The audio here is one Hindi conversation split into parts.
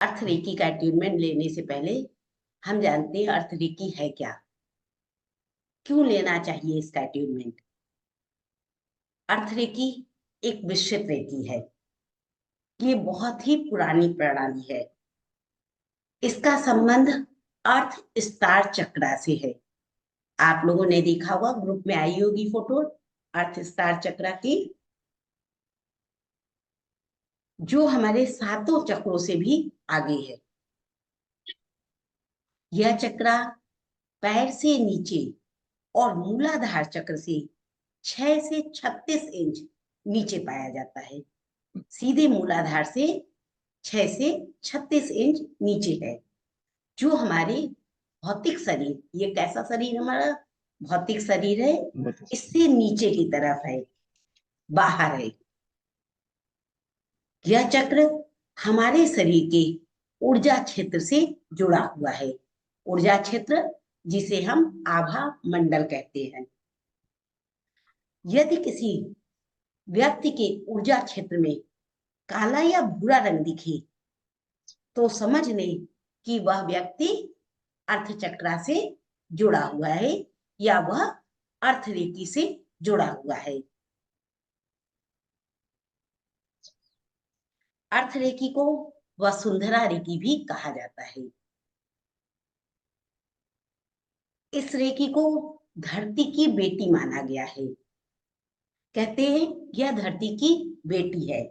अर्थरेकी का अट्यूनमेंट लेने से पहले हम जानते हैं अर्थरेकी है क्या, क्यों लेना चाहिए इसका अट्यूनमेंट। अर्थरेकी एक मिश्रित रेकी है। ये बहुत ही पुरानी प्रणाली है। इसका संबंध अर्थ स्टार चक्र से है। आप लोगों ने देखा होगा, ग्रुप में आई होगी फोटो अर्थ स्टार चक्र की, जो हमारे सातों चक्रों से भी आगे है। यह चक्र पैर से नीचे और मूलाधार चक्र से 6 से 36 इंच नीचे पाया जाता है। सीधे मूलाधार से 6 से 36 इंच नीचे है। जो हमारे भौतिक शरीर, ये कैसा शरीर हमारा भौतिक शरीर है, इससे नीचे की तरफ है, बाहर है। यह चक्र हमारे शरीर के ऊर्जा क्षेत्र से जुड़ा हुआ है। ऊर्जा क्षेत्र जिसे हम आभा मंडल कहते हैं। यदि किसी व्यक्ति के ऊर्जा क्षेत्र में काला या भूरा रंग दिखे तो समझ लें कि वह व्यक्ति अर्थ चक्र से जुड़ा हुआ है या वह अर्थरेकी से जुड़ा हुआ है। अर्थरेकी को वसुंधरा रेकी भी कहा जाता है। इस रेकी को धरती की बेटी माना गया है। कहते हैं यह धरती की बेटी है,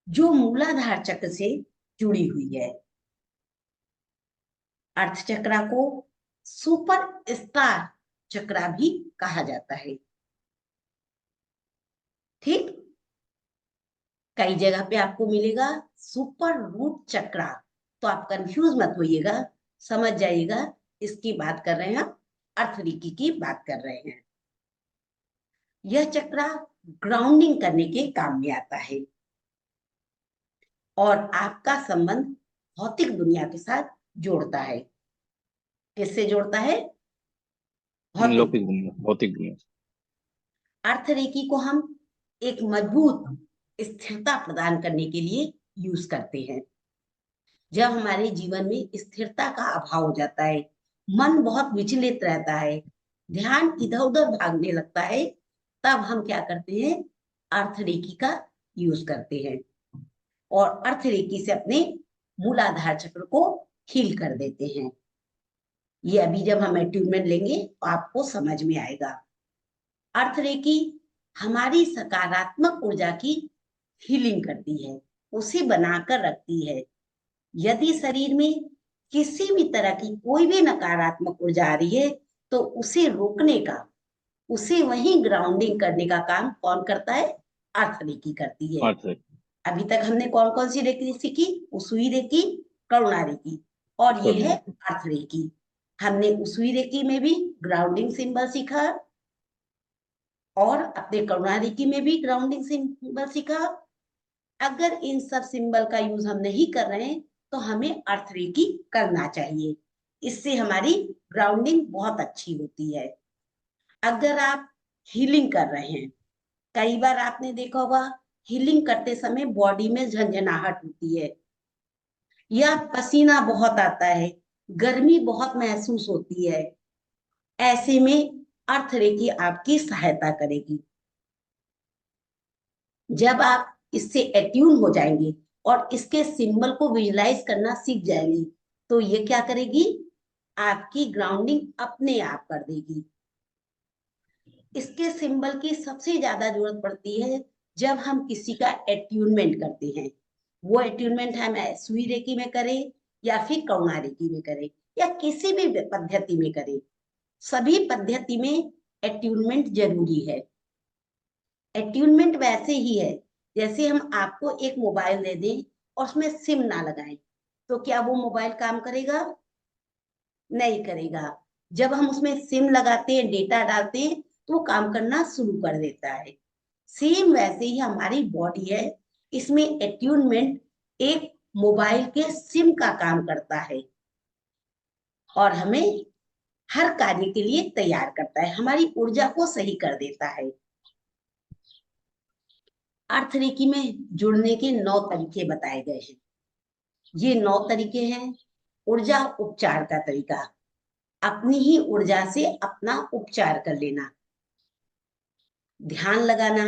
जो मूलाधार चक्र से जुड़ी हुई है। अर्थ चक्र को सुपर स्टार चक्र भी कहा जाता है। ठीक, कई जगह पे आपको मिलेगा सुपर रूट चक्र, तो आप कंफ्यूज मत होइएगा, समझ जाइएगा इसकी बात कर रहे हैं, अर्थरेकी की बात कर रहे हैं। यह चक्र ग्राउंडिंग करने के काम में आता है और आपका संबंध भौतिक दुनिया के साथ जोड़ता है। किससे जोड़ता है? लौकिक दुनिया, भौतिक दुनिया। अर्थरेकी को हम एक मजबूत स्थिरता प्रदान करने के लिए यूज करते हैं। जब हमारे जीवन में स्थिरता का अभाव हो जाता है, मन बहुत विचलित रहता है, ध्यान इधर उधर भागने लगता है, तब हम क्या करते हैं? अर्थरेकी का यूज करते हैं और अर्थरेकी से अपने मूलाधार चक्र को हील कर देते हैं। ये अभी जब हम अट्यूनमेंट लेंगे तो आपको समझ में आएगा। अर्थरेकी हमारी सकारात्मक ऊर्जा की हीलिंग करती है, उसे बनाकर रखती है। यदि शरीर में किसी भी तरह की कोई भी नकारात्मक ऊर्जा आ रही है तो उसे रोकने का, उसे वहीं ग्राउंडिंग करने का काम कौन करता है? अर्थरेकी करती है। अभी तक हमने कौन कौन सी रेकी सीखी? उसुई रेकी, करुणा रेकी और ये है अर्थरेकी। हमने उसुई रेकी में भी ग्राउंडिंग सिंबल सीखा और अपने करुणा रेकी में भी ग्राउंडिंग सिंबल सीखा। अगर इन सब सिंबल का यूज हम नहीं कर रहे हैं तो हमें अर्थरेकी करना चाहिए। इससे हमारी ग्राउंडिंग बहुत अच्छी होती है। अगर आप हीलिंग कर रहे हैं, कई बार आपने देखा होगा हीलिंग करते समय बॉडी में झंझनाहट होती है या पसीना बहुत आता है, गर्मी बहुत महसूस होती है। ऐसे में अर्थरेकी आपकी सहायता करेगी। जब आप इससे एट्यून हो जाएंगे और इसके सिंबल को विजुलाइज करना सीख जाएंगे तो ये क्या करेगी? आपकी ग्राउंडिंग अपने आप कर देगी। इसके सिंबल की सबसे ज्यादा जरूरत पड़ती है जब हम किसी का एट्यूनमेंट करते हैं। वो एट्यूनमेंट हम सुई रेकी में करें या फिर करुणा रेकी में करें या किसी भी पद्धति में करें, सभी पद्धति में एट्यूनमेंट जरूरी है। एट्यूनमेंट वैसे ही है जैसे हम आपको एक मोबाइल दे दें और उसमें सिम ना लगाएं, तो क्या वो मोबाइल काम करेगा? नहीं करेगा। जब हम उसमें सिम लगाते हैं, डेटा डालते हैं, तो वो काम करना शुरू कर देता है। सेम वैसे ही हमारी बॉडी है, इसमें एट्यूनमेंट एक मोबाइल के सिम का काम करता है और हमें हर कार्य के लिए तैयार करता है, हमारी ऊर्जा को सही कर देता है। अर्थरेकी में जुड़ने के 9 तरीके बताए गए हैं। ये 9 तरीके हैं ऊर्जा उपचार का तरीका। अपनी ही ऊर्जा से अपना उपचार कर लेना, ध्यान लगाना,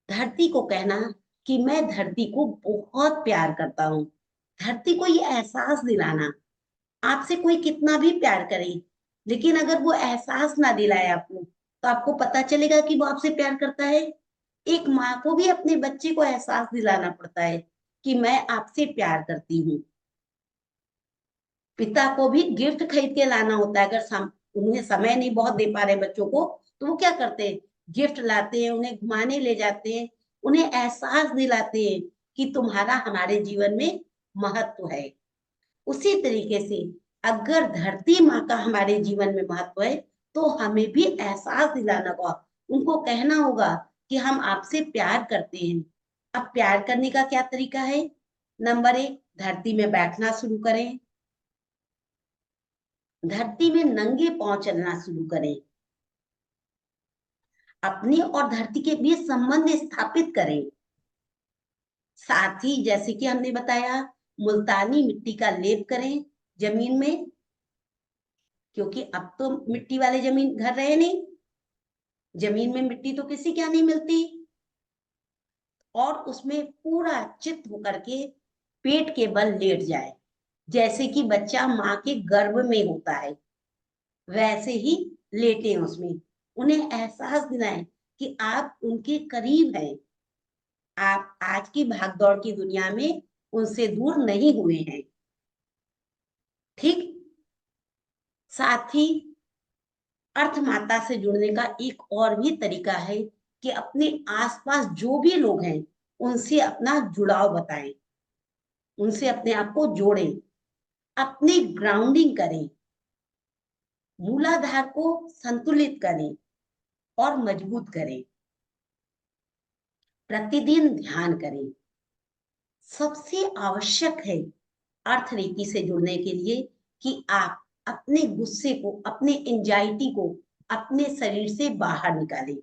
धरती को कहना कि मैं धरती को बहुत प्यार करता हूँ। धरती को ये एहसास दिलाना, आपसे कोई कितना भी प्यार करे, लेकिन अगर वो एहसास ना दिलाए आपको, तो आपको पता चलेगा कि वो आपसे प्यार करता है। एक माँ को भी अपने बच्चे को एहसास दिलाना पड़ता है कि मैं आपसे प्यार करती हूँ। पिता को भी गिफ्ट खरीद के लाना होता है। अगर उन्हें समय नहीं बहुत दे पा रहे बच्चों को, तो वो क्या करते हैं, गिफ्ट लाते हैं, उन्हें घुमाने ले जाते हैं, उन्हें एहसास दिलाते हैं कि तुम्हारा हमारे जीवन में महत्व है। उसी तरीके से अगर धरती माँ का हमारे जीवन में महत्व है, तो हमें भी एहसास दिलाना होगा, उनको कहना होगा कि हम आपसे प्यार करते हैं। अब प्यार करने का क्या तरीका है? नंबर 1, धरती में बैठना शुरू करें, धरती में नंगे पांव चलना शुरू करें, अपने और धरती के बीच संबंध स्थापित करें। साथ ही जैसे कि हमने बताया, मुल्तानी मिट्टी का लेप करें जमीन में, क्योंकि अब तो मिट्टी वाले जमीन घर रहे नहीं, जमीन में मिट्टी तो किसी क्या नहीं मिलती। और उसमें पूरा चित होकर के पेट के बल लेट जाए, जैसे कि बच्चा माँ के गर्भ में होता है, वैसे ही लेटे उसमें। उन्हें एहसास दिलाएं कि आप उनके करीब हैं, आप आज की भागदौड़ की दुनिया में उनसे दूर नहीं हुए हैं। ठीक। साथ ही अर्थ माता से जुड़ने का एक और भी तरीका है कि अपने आसपास जो भी लोग हैं उनसे अपना जुड़ाव बताएं, उनसे अपने आप को जोड़ें, अपनी ग्राउंडिंग करें, मूलाधार को संतुलित करें और मजबूत करें। प्रतिदिन ध्यान करें। सबसे आवश्यक है अर्थ रीति से जुड़ने के लिए कि आप अपने गुस्से को, अपने एंजाइटी को अपने शरीर से बाहर निकालें।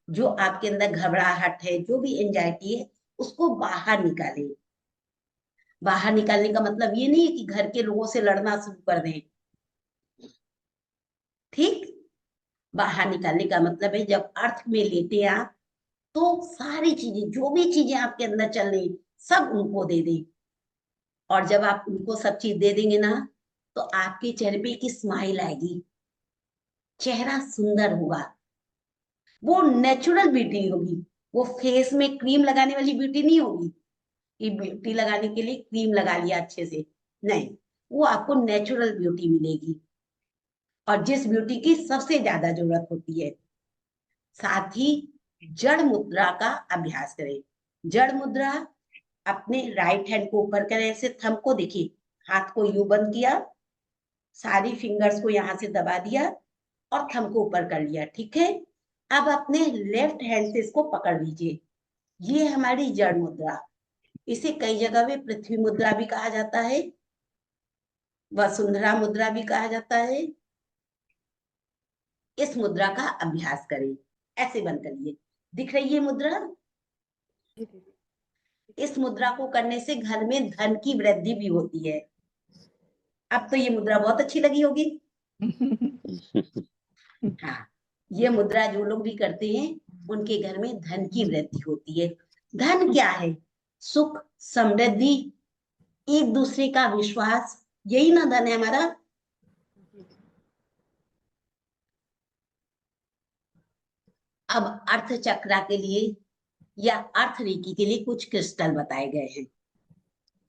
जो आपके अंदर घबराहट है, जो भी एंजाइटी है, उसको बाहर निकालें। बाहर निकालने का मतलब ये नहीं है कि घर के लोगों से लड़ना शुरू कर दें। ठीक। बाहर निकालने का मतलब है जब अर्थ में लेटे आप, तो सारी चीजें, जो भी चीजें आपके अंदर चल रही, सब उनको दे दें। और जब आप उनको सब चीज दे देंगे ना, तो आपके चेहरे पे एक स्माइल आएगी, चेहरा सुंदर होगा। वो नेचुरल ब्यूटी होगी, वो फेस में क्रीम लगाने वाली ब्यूटी नहीं होगी कि ब्यूटी लगाने के लिए क्रीम लगा लिया अच्छे से, नहीं, वो आपको नेचुरल ब्यूटी मिलेगी, और जिस ब्यूटी की सबसे ज्यादा जरूरत होती है। साथ ही जड़ मुद्रा का अभ्यास करें। जड़ मुद्रा, अपने राइट हैंड को ऊपर करें, ऐसे थंब को देखिए, हाथ को यूं बंद किया, सारी फिंगर्स को यहां से दबा दिया और थंब को ऊपर कर लिया। ठीक है। अब अपने लेफ्ट हैंड से इसको पकड़ लीजिए। ये हमारी जड़ मुद्रा। इसे कई जगह पे पृथ्वी मुद्रा भी कहा जाता है, वसुंधरा मुद्रा भी कहा जाता है। इस मुद्रा का अभ्यास करें। ऐसे बंद करिए, दिख रही है मुद्रा? इस मुद्रा को करने से घर में धन की वृद्धि भी होती है। अब तो ये मुद्रा बहुत अच्छी लगी होगी। हाँ, ये मुद्रा जो लोग भी करते हैं, उनके घर में धन की वृद्धि होती है। धन क्या है? सुख, समृद्धि, एक दूसरे का विश्वास, यही ना धन है हमारा। अब अर्थ चक्रा के लिए या अर्थ रेखी के लिए कुछ क्रिस्टल बताए गए हैं।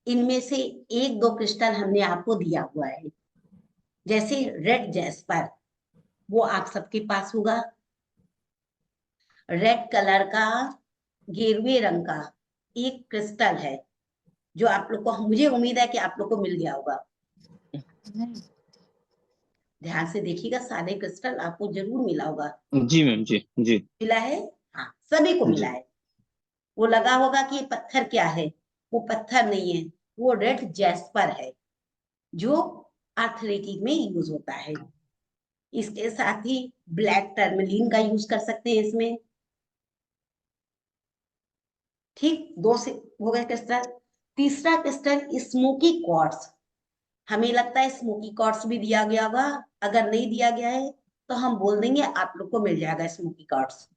इनमें से एक दो क्रिस्टल हमने आपको दिया हुआ है, जैसे रेड जैस्पर, वो आप सबके पास होगा। रेड कलर का, गेरुए रंग का एक क्रिस्टल है, जो आप लोग को, मुझे उम्मीद है कि आप लोग को मिल गया होगा। ध्यान से देखिएगा, सारे क्रिस्टल आपको जरूर मिला होगा। जी मैम, जी जी मिला है? हाँ, सभी को मिला जी। है। वो लगा होगा कि ये पत्थर क्या है, वो पत्थर नहीं है, वो रेड जैस्पर है, जो अर्थ रेकी में यूज होता है। इसके साथ ही ब्लैक टर्मलिन का यूज कर सकते हैं इसमें। ठीक, दो से हो गए क्रिस्टल। तीसरा क्रिस्टल स्मोकी क्वार्ट्स। हमें लगता है स्मोकी क्वार्ट्स भी दिया गया होगा, अगर नहीं दिया गया है तो हम बोल देंगे आप लोग को मिल जाएगा स्मोकी क्वार्ट्स।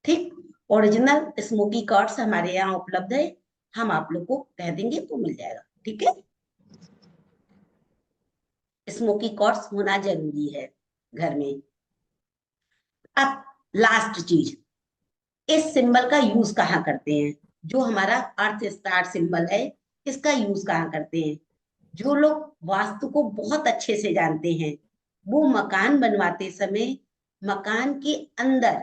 ठीक, ओरिजिनल स्मोकी क्वार्ट्स हमारे यहाँ उपलब्ध है, हम आप लोग को कह देंगे तो मिल जाएगा। ठीक है, स्मोकी क्वार्ट्स होना जरूरी है घर में। अब लास्ट चीज, इस सिंबल का यूज कहाँ करते हैं? जो हमारा अर्थ स्टार सिंबल है, इसका यूज कहाँ करते हैं? जो लोग वास्तु को बहुत अच्छे से जानते हैं, वो मकान बनवाते समय मकान के अंदर,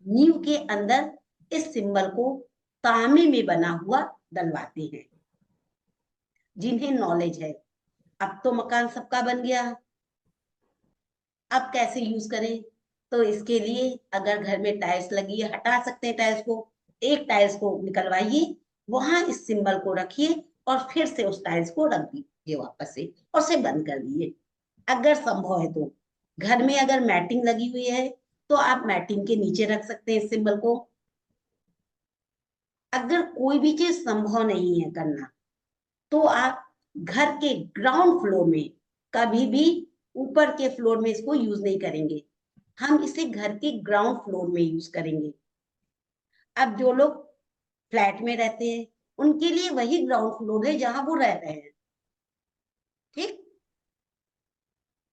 नींव के अंदर इस सिंबल को तांबे में बना हुआ डलवाते हैं। जिन्हें नॉलेज है, अब तो मकान सबका बन गया, अब कैसे यूज करें? तो इसके लिए अगर घर में टाइल्स लगी है, हटा सकते हैं टाइल्स को, एक टाइल्स को निकलवाइए, वहां इस सिंबल को रखिए और फिर से उस टाइल्स को रख दीजिए वापस से, और से बंद कर दीजिए अगर संभव है तो। घर में अगर मैटिंग लगी हुई है तो आप मैटिंग के नीचे रख सकते हैं इस सिंबल को। अगर कोई भी चीज संभव नहीं है करना, तो आप घर के ग्राउंड फ्लोर में, कभी भी ऊपर के फ्लोर में इसको यूज नहीं करेंगे, हम इसे घर के ग्राउंड फ्लोर में यूज करेंगे। अब जो लोग फ्लैट में रहते हैं, उनके लिए वही ग्राउंड फ्लोर है जहां वो रह रहे हैं। ठीक,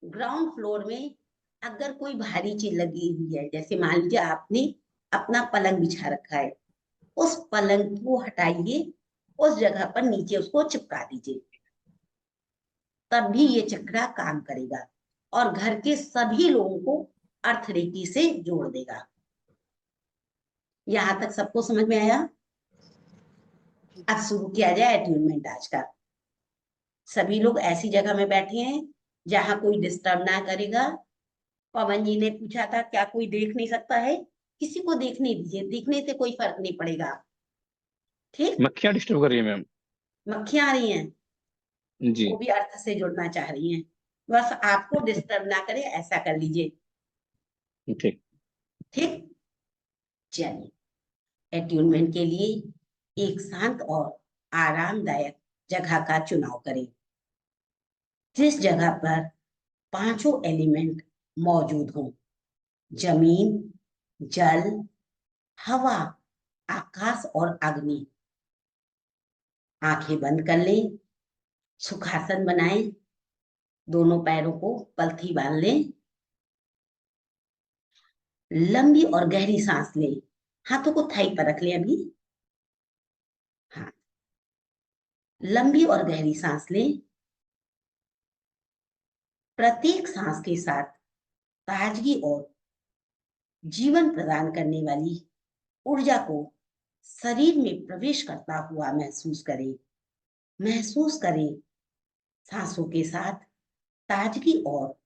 ग्राउंड फ्लोर में अगर कोई भारी चीज लगी हुई है, जैसे मान लीजिए आपने अपना पलंग बिछा रखा है, उस पलंग को हटाइए, उस जगह पर नीचे उसको चिपका दीजिए, तब भी ये चक्रा काम करेगा और घर के सभी लोगों को अर्थ रेखी से जोड़ देगा। यहां तक सबको समझ में आया? अब शुरू किया जाए अट्यूनमेंट आज का। सभी लोग ऐसी जगह में बैठे हैं जहां कोई डिस्टर्ब ना करेगा। पवन जी ने पूछा था क्या कोई देख नहीं सकता है? किसी को देखने दीजिए, देखने से कोई फर्क नहीं पड़ेगा। ठीक, मक्खियां डिस्टर्ब कर रही है मैम। मक्खियां आ रही हैं, जी। वो भी अर्थ से जुड़ना चाह रही हैं, बस आपको डिस्टर्ब ना करे ऐसा कर लीजिए। ठीक। ठीक, चलिए, एट्यूनमेंट के लिए एक शांत और आरामदायक जगह का चुनाव करें, जिस जगह पर पांचों एलिमेंट मौजूद हों: जमीन, जल, हवा, आकाश और अग्नि। आंखें बंद कर लें, सुखासन बनाएं, दोनों पैरों को पलथी बांध लें, लंबी और गहरी सांस लें। हाथों को थाई पर रख लें अभी। हाँ, लंबी और गहरी सांस लें। प्रत्येक सांस के साथ ताजगी और जीवन प्रदान करने वाली ऊर्जा को शरीर में प्रवेश करता हुआ महसूस करें। महसूस करें, सांसों के साथ ताजगी और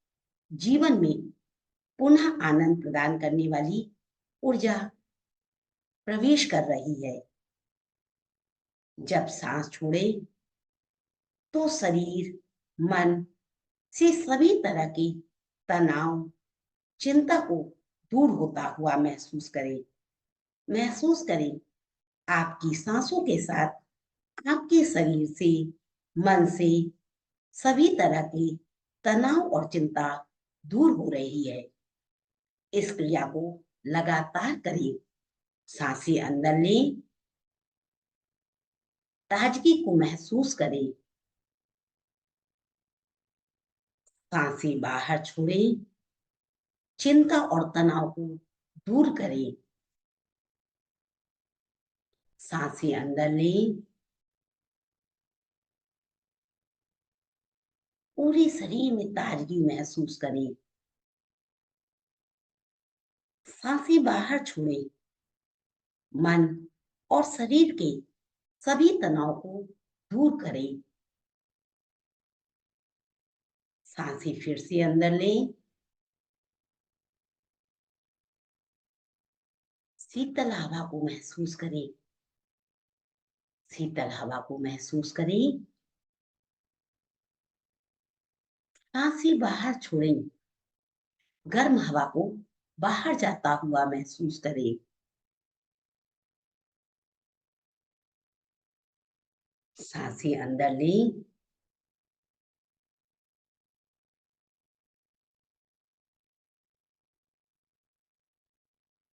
जीवन में पुनः आनंद प्रदान करने वाली ऊर्जा प्रवेश कर रही है। जब सांस छोड़े तो शरीर, मन से सभी तरह की तनाव, चिंता को दूर होता हुआ महसूस करें। महसूस करें, आपकी सांसों के साथ आपके शरीर से, मन से सभी तरह की तनाव और चिंता दूर हो रही है। इस क्रिया को लगातार करें। सांसें अंदर लें, ताजगी को महसूस करें, सांसें बाहर छोड़ें, चिंता और तनाव को दूर करें। सांसें अंदर लें, पूरे शरीर में ताजगी महसूस करें। सांसें बाहर छोड़ें, मन और शरीर के सभी तनाव को दूर करें। सांसें फिर से अंदर लें, शीतल हवा को महसूस करें। शीतल हवा को महसूस करें। सांसें बाहर छोड़ें, गर्म हवा को बाहर जाता हुआ महसूस करें। सांसें अंदर लें,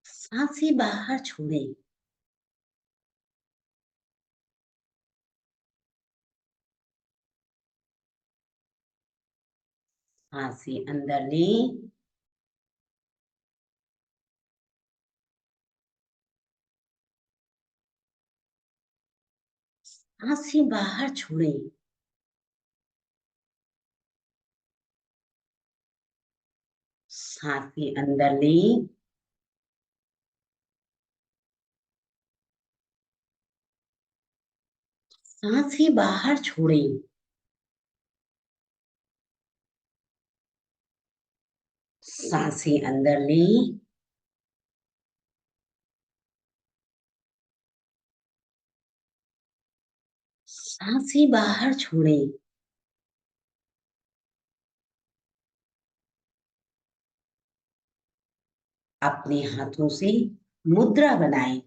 सांसें बाहर छोड़ें। सांसें अंदर लें, सांसें बाहर छोड़ें। सांसें अंदर लें, सांसें बाहर छोड़ें। सांसें अंदर लें, सांसें बाहर छोड़ें। अपने हाथों से मुद्रा बनाएं।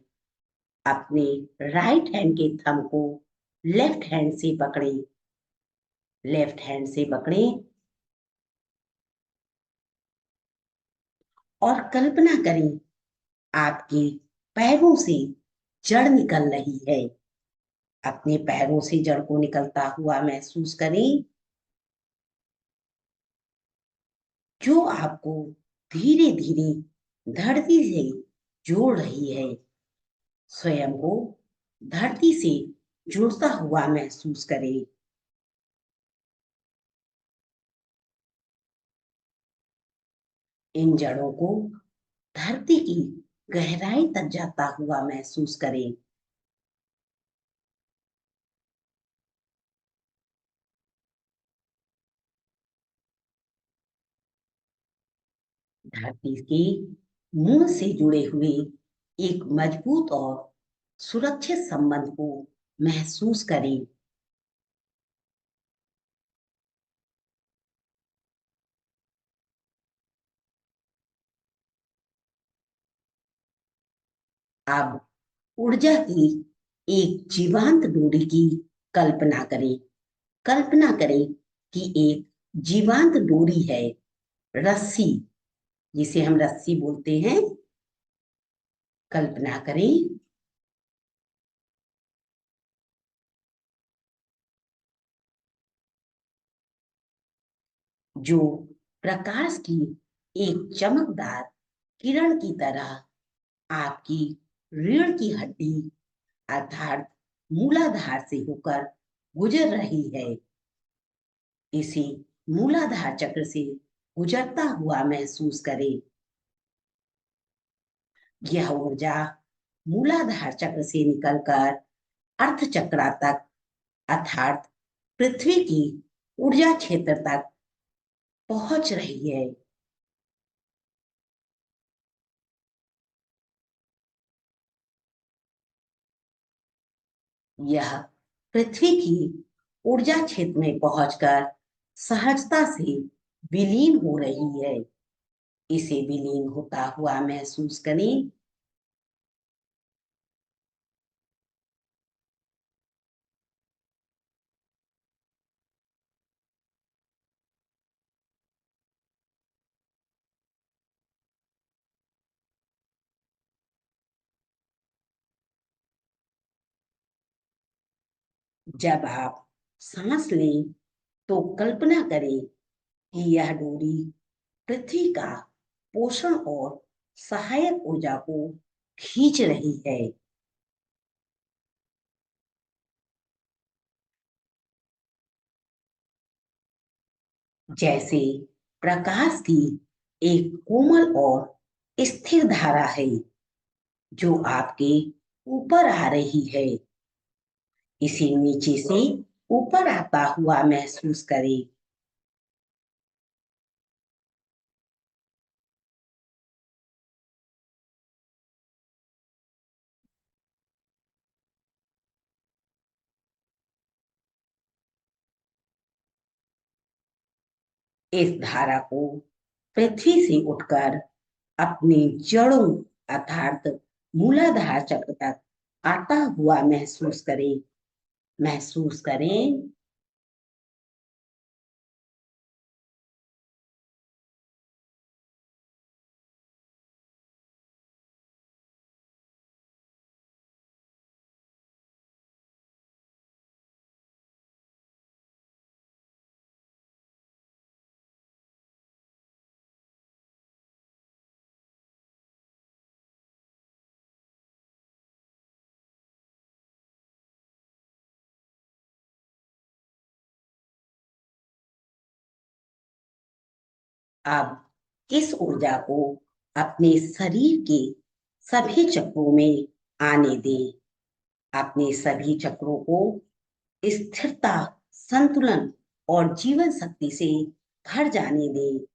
अपने राइट हैंड के थंब को लेफ्ट हैंड से पकड़ें। लेफ्ट हैंड से पकड़ें और कल्पना करें आपके पैरों से जड़ निकल रही है। अपने पैरों से जड़ को निकलता हुआ महसूस करें, जो आपको धीरे धीरे धरती से जोड़ रही है। स्वयं को धरती से जुड़ता हुआ महसूस करें। इन जड़ों को धरती की गहराई तक जाता हुआ महसूस करें। धरती के मूल से जुड़े हुए एक मजबूत और सुरक्षित संबंध को महसूस करें। अब ऊर्जा की एक जीवंत डोरी की कल्पना करें। कल्पना करें कि एक जीवंत डोरी है, रस्सी, जिसे हम रस्सी बोलते हैं। कल्पना करें जो प्रकाश की एक चमकदार किरण की तरह आपकी रीढ़ की हड्डी अर्थात मूलाधार से होकर गुजर रही है। इसे मूलाधार चक्र से गुजरता हुआ महसूस करें। यह ऊर्जा मूलाधार चक्र से निकलकर अर्थ चक्र तक अर्थात पृथ्वी की ऊर्जा क्षेत्र तक पहुंच रही है। यह पृथ्वी की ऊर्जा क्षेत्र में पहुंचकर सहजता से विलीन हो रही है। इसे विलीन होता हुआ महसूस करें। जब आप सांस लें तो कल्पना करें कि यह डोरी पृथ्वी का पोषण और सहायक ऊर्जा को खींच रही है। जैसे प्रकाश की एक कोमल और स्थिर धारा है जो आपके ऊपर आ रही है। इसे नीचे से ऊपर आता हुआ महसूस करें। इस धारा को पृथ्वी से उठकर अपनी जड़ों अर्थात मूलाधार चक्र तक आता हुआ महसूस करें। महसूस करें। अब इस ऊर्जा को अपने शरीर के सभी चक्रों में आने दें। अपने सभी चक्रों को स्थिरता, संतुलन और जीवन शक्ति से भर जाने दें।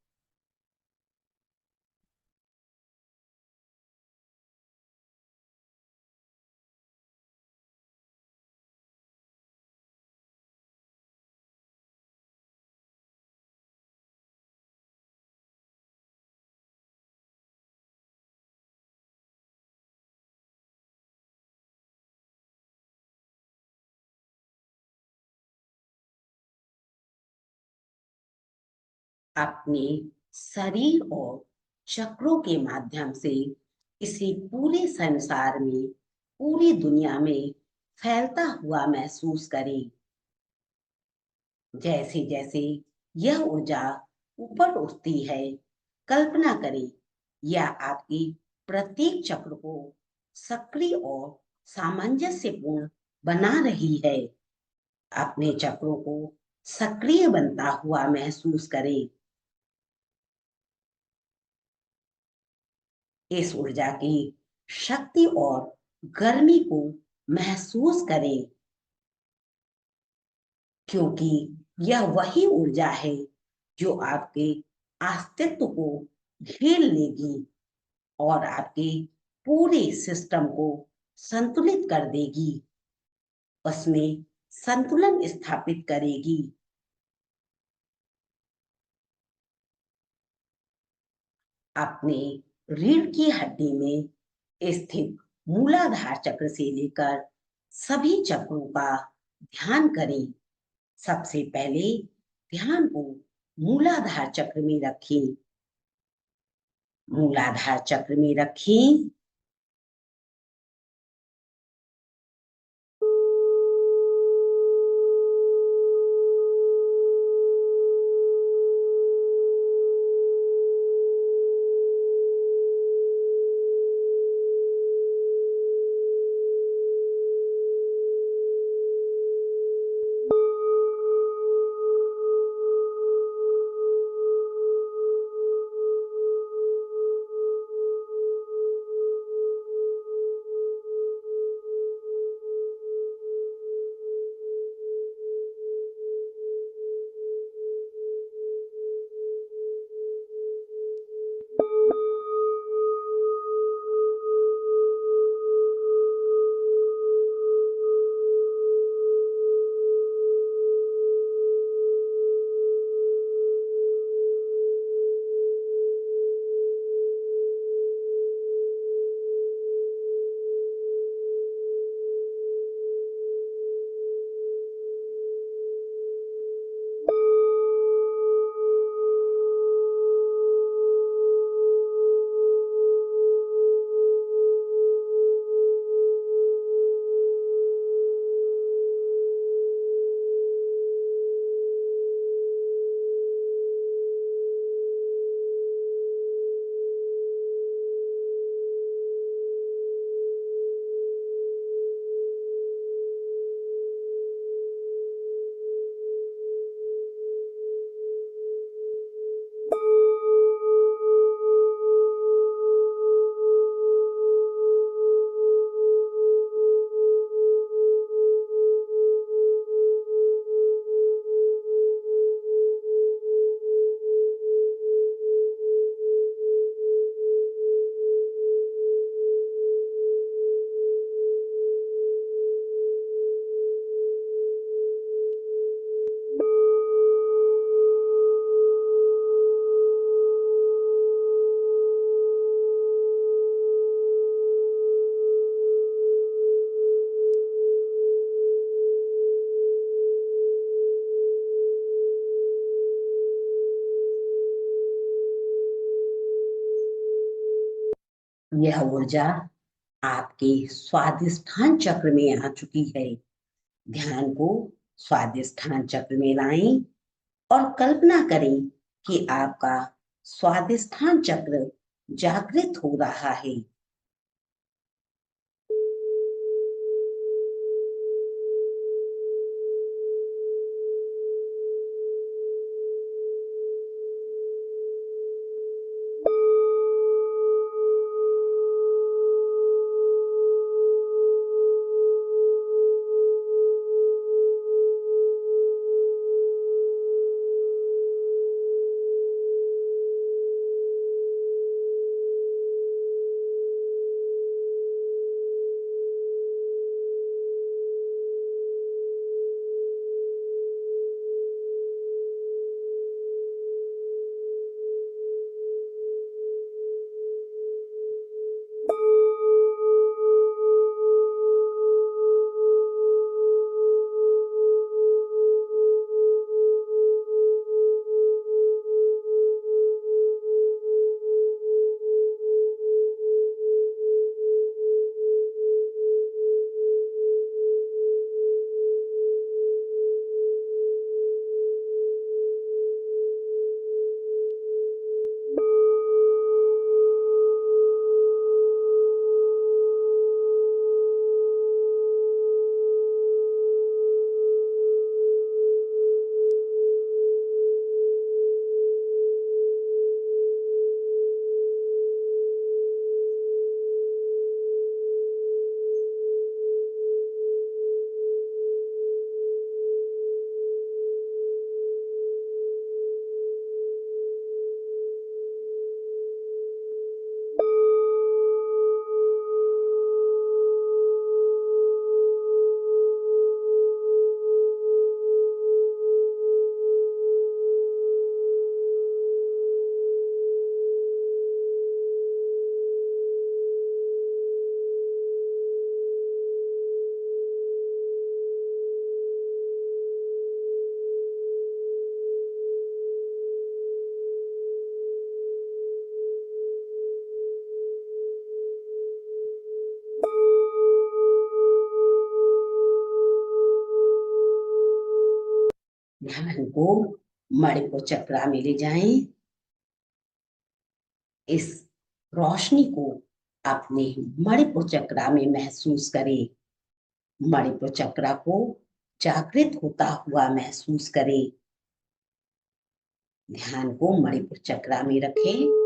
अपने शरीर और चक्रों के माध्यम से इसे पूरे संसार में, पूरी दुनिया में फैलता हुआ महसूस करें। जैसे जैसे यह ऊर्जा ऊपर उठती है, कल्पना करें यह आपके प्रत्येक चक्र को सक्रिय और सामंजस्यपूर्ण बना रही है। अपने चक्रों को सक्रिय बनता हुआ महसूस करें। इस ऊर्जा की शक्ति और गर्मी को महसूस करें, क्योंकि यह वही ऊर्जा है जो आपके अस्तित्व को घेर लेगी और आपके पूरे सिस्टम को संतुलित कर देगी, उसमें संतुलन स्थापित करेगी। अपने रीढ़ की हड्डी में स्थित मूलाधार चक्र से लेकर सभी चक्रों का ध्यान करें। सबसे पहले ध्यान को मूलाधार चक्र में रखें। मूलाधार चक्र में रखें। यह ऊर्जा आपके स्वादिष्ठान चक्र में आ चुकी है। ध्यान को स्वादिष्ठान चक्र में लाएं और कल्पना करें कि आपका स्वादिष्ठान चक्र जागृत हो रहा है। ध्यान को मणिपुर चक्रा में ले जाएं। इस रोशनी को अपने मणिपुर चक्रा में महसूस करें। मणिपुर चक्रा को जागृत होता हुआ महसूस करें। ध्यान को मणिपुर चक्रा में रखें।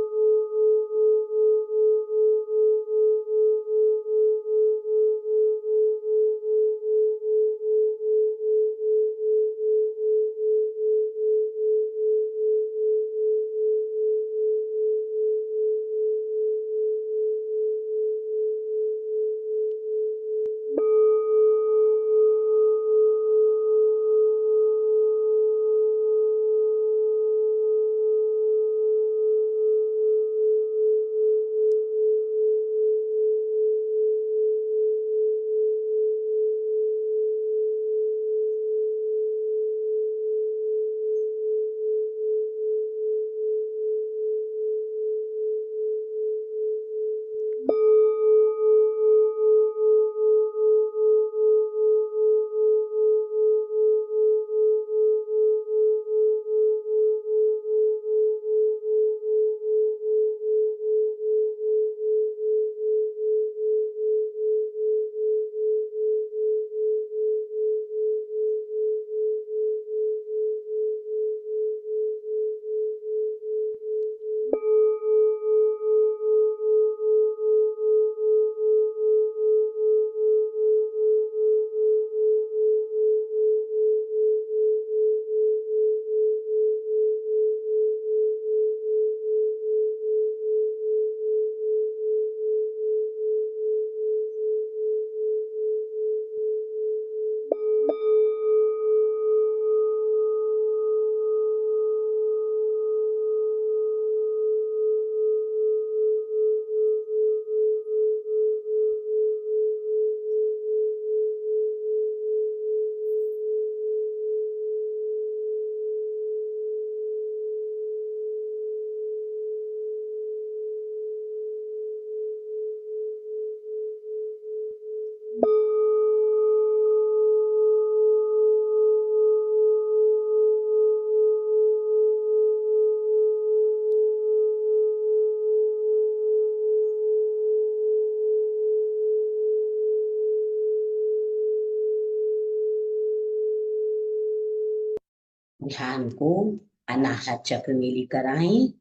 ध्यान को अनाहत चक्र में लेकर आए।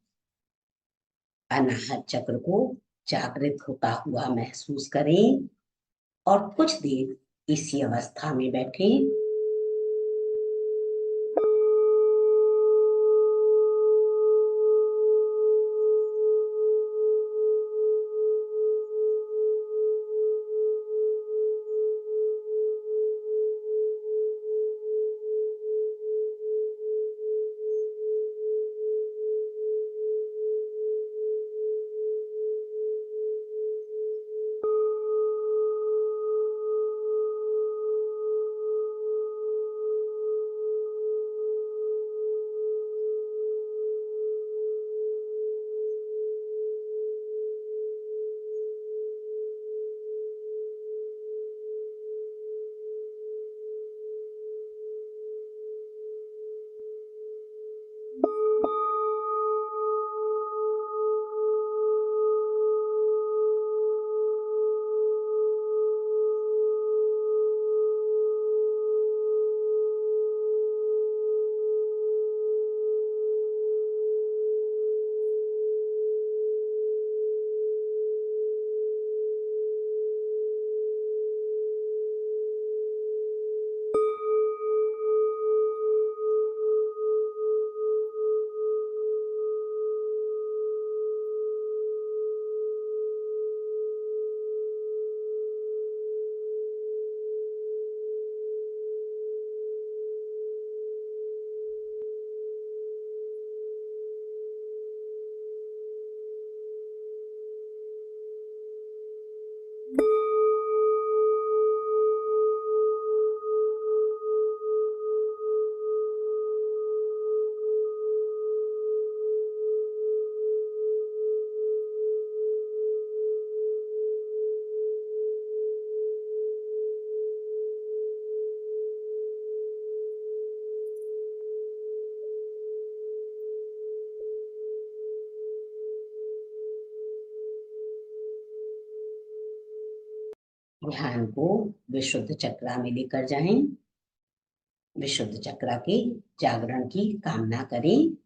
अनाहत चक्र को जागृत होता हुआ महसूस करें और कुछ देर इसी अवस्था में बैठे। ध्यान को विशुद्ध चक्रा में लेकर जाएं। विशुद्ध चक्रा के जागरण की कामना करें।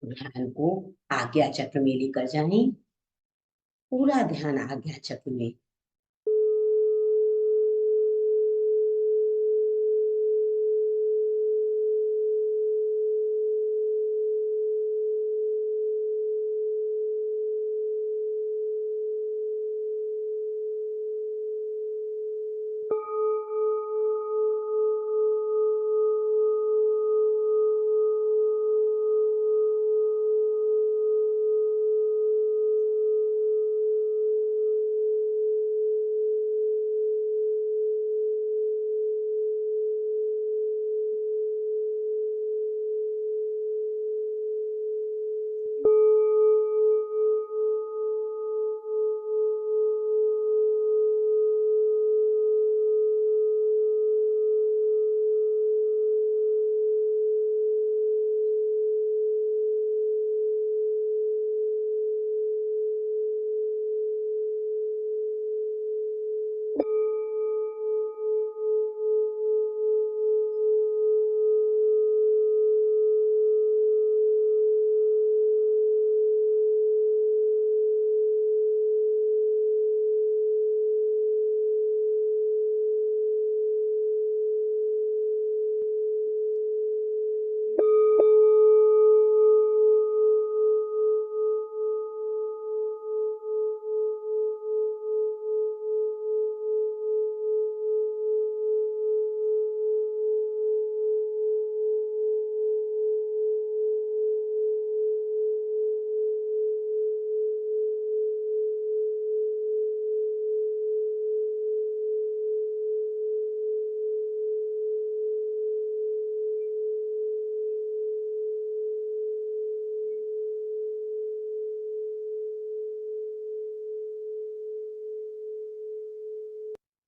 ध्यान को आज्ञा चक्र में लेकर जाएं। पूरा ध्यान आज्ञा चक्र में।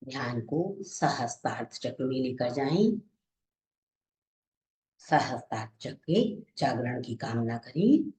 ध्यान को सहस्त्रार्थ चक्र में लेकर जाएं। सहस्त्रार्थ चक्र के जागरण की कामना करें।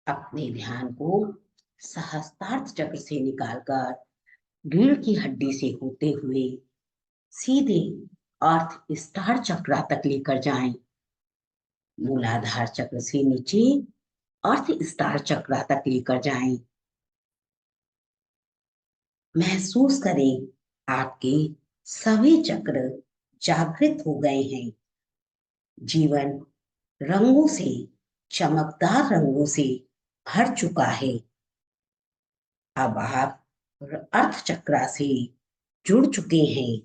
अपने ध्यान को सहस्त्रार्थ चक्र से निकालकर रीढ़ की हड्डी से होते हुए सीधे अर्थ स्टार चक्र तक लेकर जाएं। मूलाधार चक्र से नीचे अर्थ स्टार चक्र तक लेकर जाएं। महसूस करें आपके सभी चक्र जागृत हो गए हैं। जीवन रंगों से, चमकदार रंगों से भर चुका है। अब आप अर्थ चक्र से जुड़ चुके हैं।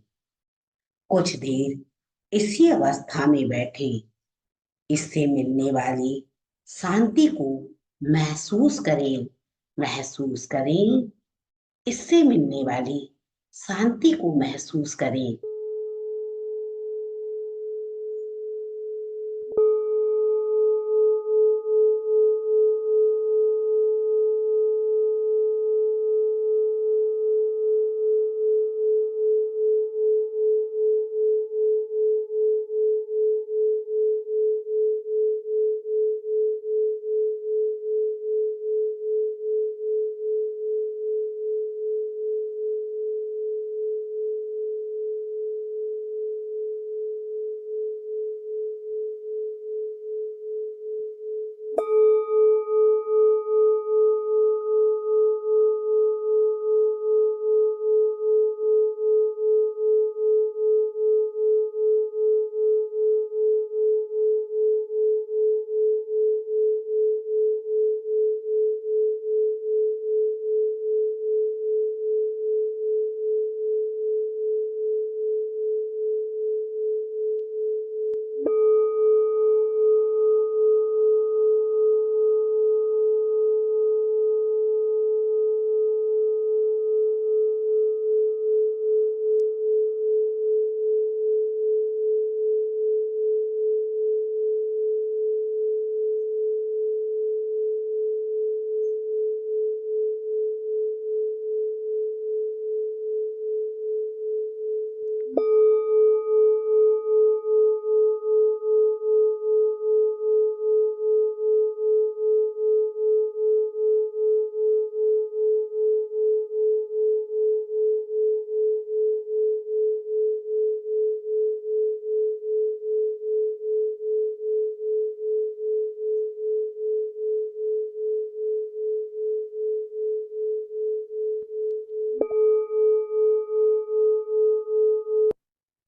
कुछ देर इसी अवस्था में बैठे इससे मिलने वाली शांति को महसूस करें। महसूस करें, इससे मिलने वाली शांति को महसूस करें।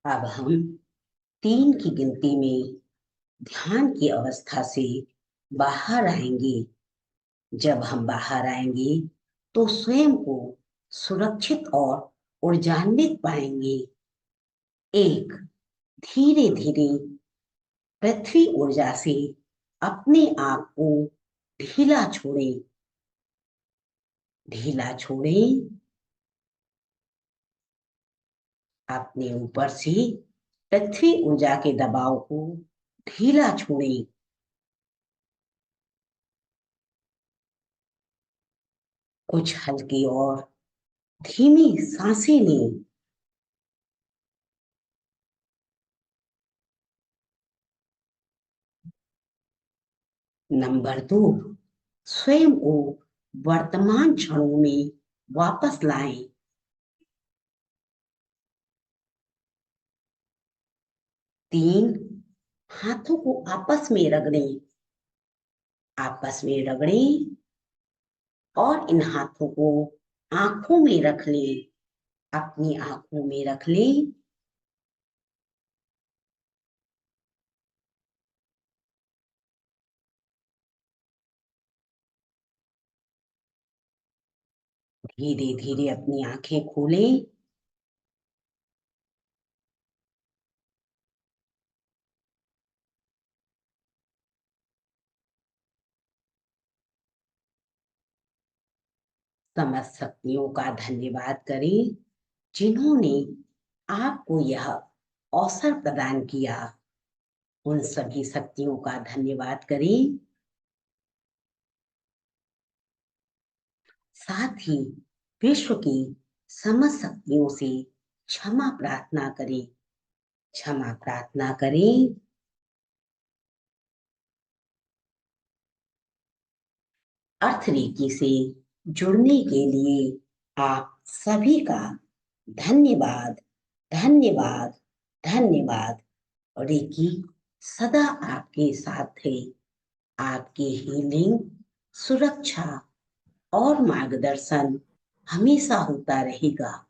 अब हम 3 की गिनती में ध्यान की अवस्था से बाहर आएंगे। जब हम बाहर आएंगे तो स्वयं को सुरक्षित और ऊर्जान्वित पाएंगे। 1, धीरे धीरे पृथ्वी ऊर्जा से अपने आप को ढीला छोड़ें। ढीला छोड़ें। अपने ऊपर से पृथ्वी ऊर्जा के दबाव को ढीला छोड़ें। कुछ हल्की और धीमी सांसें लें। नंबर 2, स्वयं को वर्तमान क्षणों में वापस लाएं। 3, हाथों को आपस में रगड़ें। आपस में रगड़ें और इन हाथों को आंखों में रख लें। अपनी आंखों में रख लें। धीरे धीरे अपनी आंखें खोलें। समस्त शक्तियों का धन्यवाद करें जिन्होंने आपको यह अवसर प्रदान किया। उन सभी शक्तियों का धन्यवाद करें। साथ ही विश्व की समस्त शक्तियों से क्षमा प्रार्थना करें। क्षमा प्रार्थना करें। अर्थ रेकी से जुड़ने के लिए आप सभी का धन्यवाद, धन्यवाद, धन्यवाद। रेकी सदा आपके साथ है। आपकी हीलिंग, सुरक्षा और मार्गदर्शन हमेशा होता रहेगा।